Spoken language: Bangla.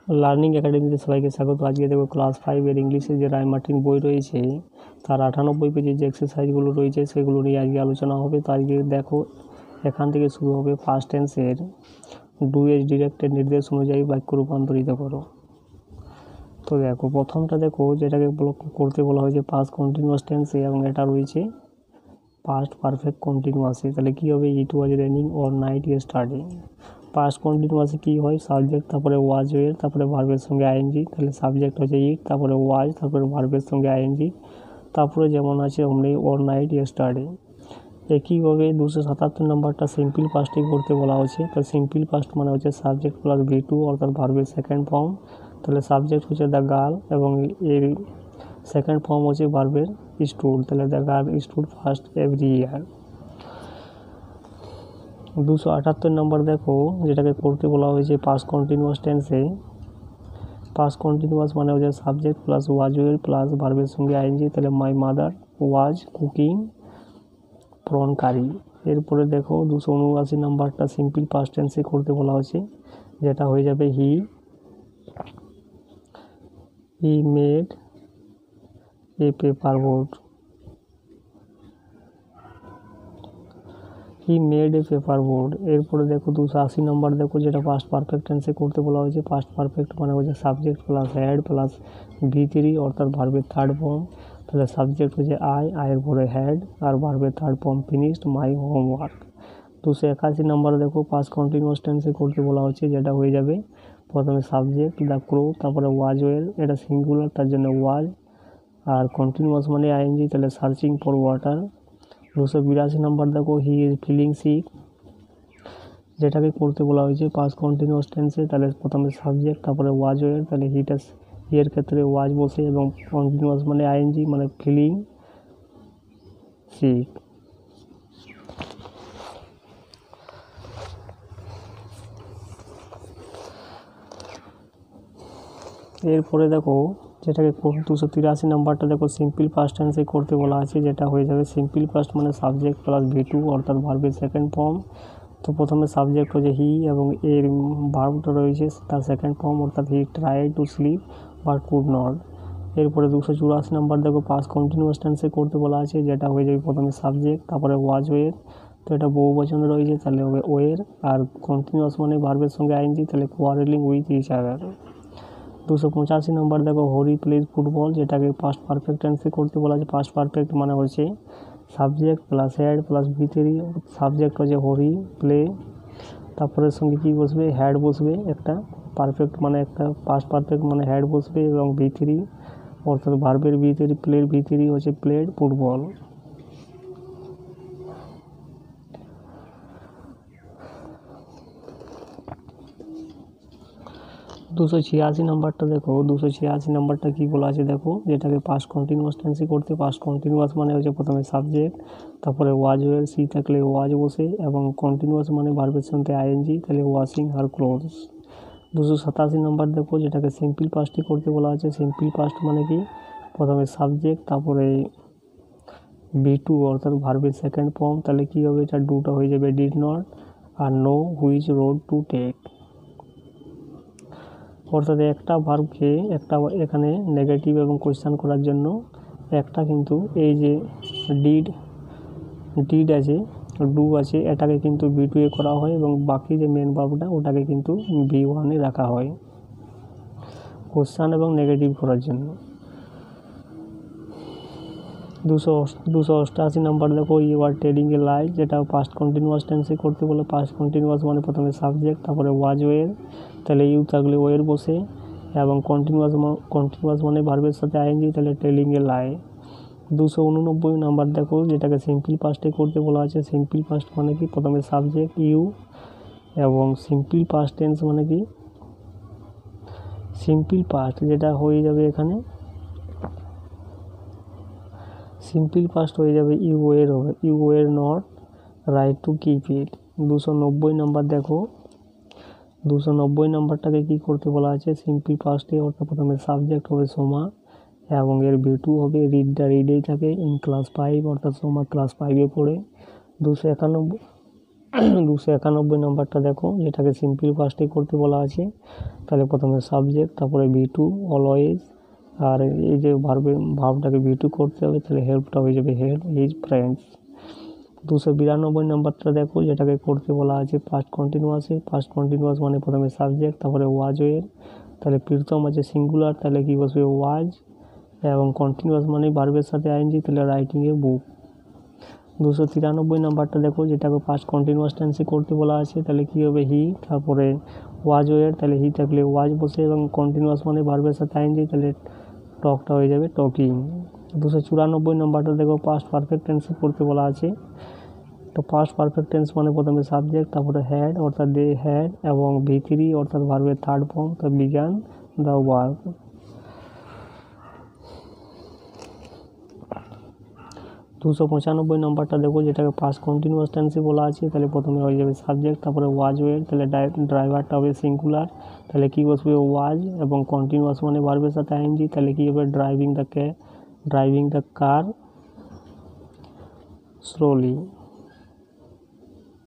লার্নিং একাডেমিতে সবাইকে স্বাগত। আজকে দেখো ক্লাস 5 ইংলিশের যে রায় মার্টিন বই রয়েছে তার 98 পেজের যে এক্সারসাইজগুলো রয়েছে সেগুলো নিয়ে আজকে আলোচনা হবে। তো আজকে দেখো এখান থেকে শুরু হবে পাস্ট টেন্সের ডু এজ ডিরেক্টের নির্দেশ অনুযায়ী বাক্য রূপান্তরিত করো। তো দেখো প্রথমটা দেখো যেটাকে করতে বলা হয়েছে পাস্ট কন্টিনিউয়াস টেন্সে এবং এটা রয়েছে পাস্ট পারফেক্ট কন্টিনিউয়াসে। তাহলে কী হবে? It was raining all night yesterday. Past কন্টিনিউয়াসে কী হয়? সাবজেক্ট তারপরে ওয়াজ ওয়ের তারপরে ভার্বের সঙ্গে আইএনজি। তাহলে সাবজেক্ট হচ্ছে ইট তারপরে ওয়াজ তারপরে ভার্বের সঙ্গে আইএনজি তারপরে যেমন আছে অমনি অর নাইট ইয়েস্টারডে। একইভাবে 277 নম্বরটা সিম্পল পাস্টে করতে বলা হচ্ছে। তো সিম্পল পাস্ট মানে হচ্ছে সাবজেক্ট প্লাস V2 অর্থাৎ ভার্বের সেকেন্ড ফর্ম। তাহলে সাবজেক্ট হচ্ছে দ্য গার্ল এবং এর সেকেন্ড ফর্ম হচ্ছে ভার্বের স্টুড। তাহলে the girl stood first every year. 278 number দেখো যেটাকে করতে বলা হয়েছে পাস্ট কন্টিনিউয়াস টেন্সে। পাস্ট কন্টিনিউয়াস মানে হচ্ছে subject plus was were plus ভার্বের সঙ্গে আইএনজি। তাহলে my mother was cooking prawn curry. এরপরে দেখো 279 নম্বরটা সিম্পল পাস্ট টেন্সে করতে বলা হয়েছে, যেটা হয়ে যাবে he made a paper boat. He made a paper board. এরপরে দেখো 280 নম্বর দেখো যেটা পাস্ট পারফেক্ট টেন্সে করতে বলা হয়েছে। পাস্ট পারফেক্ট মানে হচ্ছে subject plus had plus V3 অর্থাৎ ভার্বের থার্ড ফর্ম। তাহলে সাবজেক্ট হচ্ছে আয়ের পরে হ্যাড আর ভার্বের third form finished my homework. 281 নম্বর দেখো পাস্ট কন্টিনিউয়াস টেন্সে করতে বলা হচ্ছে, যেটা হয়ে যাবে প্রথমে সাবজেক্ট দ্য ক্রো তারপরে ওয়াজ ওয়েল, এটা সিঙ্গুলার তার জন্য ওয়াজ, আর কন্টিনিউয়াস মানে আইএনজি। তাহলে সার্চিং ফর ওয়াটার। 282 নম্বর দেখো হি ইজ ফিলিং সিক, যেটাকে করতে বলা হয়েছে পাস্ট কন্টিনিউয়াস টেন্সে। তাহলে প্রথমে সাবজেক্ট তারপরে ওয়াজ ওয়ের, তাহলে এর ক্ষেত্রে ওয়াজ বসে এবং কন্টিনিউয়াস মানে আইএনজি মানে ফিলিং সিক। এরপরে দেখো যেটাকে 283 নম্বরটা দেখো সিম্পল পাস্ট টেন্সে করতে বলা আছে, যেটা হয়ে যাবে সিম্পল পাস্ট মানে সাবজেক্ট প্লাস V2 অর্থাৎ ভার্বের সেকেন্ড ফর্ম। তো প্রথমে সাবজেক্ট হচ্ছে হি এবং এর ভার্বটা রয়েছে তার সেকেন্ড ফর্ম অর্থাৎ হি try to sleep but could not. এরপরে 284 নম্বর দেখো পাস্ট কন্টিনিউয়াস টেন্সে করতে বলা আছে, যেটা হয়ে যাবে প্রথমে সাবজেক্ট তারপরে ওয়াজ ওয়ের। তো এটা বহু বচনে রয়েছে তাহলে হবে ওয়ের, আর কন্টিনিউয়াস মানে ভার্বের সঙ্গে আইএনজি, তাহলে কোয়ারেলিং উইথ ইচ আদার। 285 নম্বর দেখো হরি প্লেজ ফুটবল, যেটাকে পাস্ট পারফেক্ট টেন্সে করতে বলা আছে। পাস্ট পারফেক্ট মানে হচ্ছে subject plus had plus V3। Subject হচ্ছে হরি প্লে, তারপরে সঙ্গে কী বসবে? হ্যাড বসবে একটা। পারফেক্ট মানে একটা পাস্ট পারফেক্ট মানে হ্যাড বসবে এবং V3 অর্থাৎ ভার্বের V3 প্লের V3 হচ্ছে প্লেড ফুটবল। 286 নম্বরটা দেখো 286 নম্বরটা কী বলা আছে দেখো, যেটাকে পাস্ট কন্টিনিউয়াস টেন্সে করতে। পাস্ট কন্টিনিউয়াস মানে হচ্ছে প্রথমে সাবজেক্ট তারপরে ওয়াজ ওয়ের সি থাকলে ওয়াজ বসে এবং কন্টিনিউয়াস মানে ভার্বের সঙ্গে আইএনজি, তাহলে ওয়াশিং হার ক্লোথস। 287 নম্বর দেখো যেটাকে সিম্পল পাস্টে করতে বলা আছে। সিম্পল পাস্ট মানে কি প্রথমে সাবজেক্ট তারপরে V2 অর্থাৎ ভার্বের সেকেন্ড ফর্ম। তাহলে কী হবে? এটা ডুটা হয়ে যাবে ডিড নট আর know which road to take. অর্থাৎ একটা ভার্বকে একটা এখানে নেগেটিভ এবং কোয়েশ্চান করার জন্য একটা কিন্তু এই যে ডিড আছে ডু আছে এটাকে কিন্তু V2 এ করা হয় এবং বাকি যে মেন ভার্বটা ওটাকে কিন্তু V1 এ রাখা হয় কোয়েশ্চান এবং নেগেটিভ করার জন্য। 288 নম্বর দেখো ইউ আর টেলিং এ লাই, যেটা পাস্ট কন্টিনিউয়াস টেন্সে করতে বলে। পাস্ট কন্টিনিউয়াস মানে প্রথমে সাবজেক্ট তারপরে ওয়াজ ওয়ের, তাহলে ইউ থাকলে ওয়ের বসে এবং কন্টিনিউয়াস মানে ভার্বের সাথে আইএনজি, তাহলে টেলিং এ লাই। 289 নাম্বার দেখো যেটাকে সিম্পল পাস্টে করতে বলা আছে। সিম্পল পাস্ট মানে কি প্রথমে সাবজেক্ট ইউ এবং সিম্পল পাস্ট টেন্স মানে কি সিম্পল পাস্ট যেটা হয়ে যাবে এখানে সিম্পল পাস্ট হয়ে যাবে you were not right to keep it. 290 number দেখো 290 নাম্বারটাকে কী করতে বলা আছে সিম্পল পাস্টে, অর্থাৎ প্রথমে সাবজেক্ট হবে সোমা এবং এর V2 হবে রিডেই থাকে ইন ক্লাস 5 অর্থাৎ সোমা ক্লাস 5-এ পড়ে। 291 291 নাম্বারটা দেখো, যেটাকে সিম্পল পাস্টে করতে বলা আছে। তাহলে প্রথমে সাবজেক্ট, তারপরে V2 অলওয়েজ, আর এই যে ভার্বটাকে V2 করতে হবে, তাহলে হেল্পটা হয়ে যাবে হেড হিজ ফ্রেন্ডস। 292 নাম্বারটা দেখো, যেটাকে করতে বলা আছে পাস্ট কন্টিনিউয়াসে। পাস্ট কন্টিনিউয়াস মানে প্রথমে সাবজেক্ট, তারপরে ওয়াজ এর, তাহলে প্রীতম আছে সিঙ্গুলার, তাহলে কি বসবে ওয়াজ, এবং কন্টিনিউয়াস মানে ভার্বের সাথে আইএনজি, তাহলে রাইটিং এ বুক। 293 নাম্বারটা দেখো, যেটাকে পাস্ট কন্টিনিউয়াস টেন্সে করতে বলা আছে, তাহলে কি হবে হি, তারপরে ওয়াজ ওয়ের, তাহলে হি থাকলে ওয়াজ বসে, এবং কন্টিনিউয়াস মানে ভার্বের সাথে আইএনজি, তাহলে টকটা হয়ে যাবে টকিং। 294 নাম্বারটা দেখো, পাস্ট পারফেক্ট টেন্সে করতে বলা আছে। তো পাস্ট পারফেক্ট টেন্স মানে প্রথমে সাবজেক্ট, তারপরে হ্যাড অর্থাৎ দে হ্যাড, এবং V3 অর্থাৎ ভার্বের থার্ড ফর্ম, তো বিগান দ্য ওয়ার্ক। 295 নাম্বারটা দেখো, যেটাকে পাস্ট কন্টিনিউয়াস টেন্সে বলা আছে, তাহলে প্রথমে হয়ে যাবে সাবজেক্ট, তারপরে ওয়াজ ওয়ের, তাহলে ড্রাইভারটা হবে সিঙ্গুলার, তাহলে কি বসবে ওয়াজ, এবং কন্টিনিউয়াস মানে ভার্বের সাথে আইএনজি, তাহলে কি হবে ড্রাইভিং দ্য কার স্লোলি।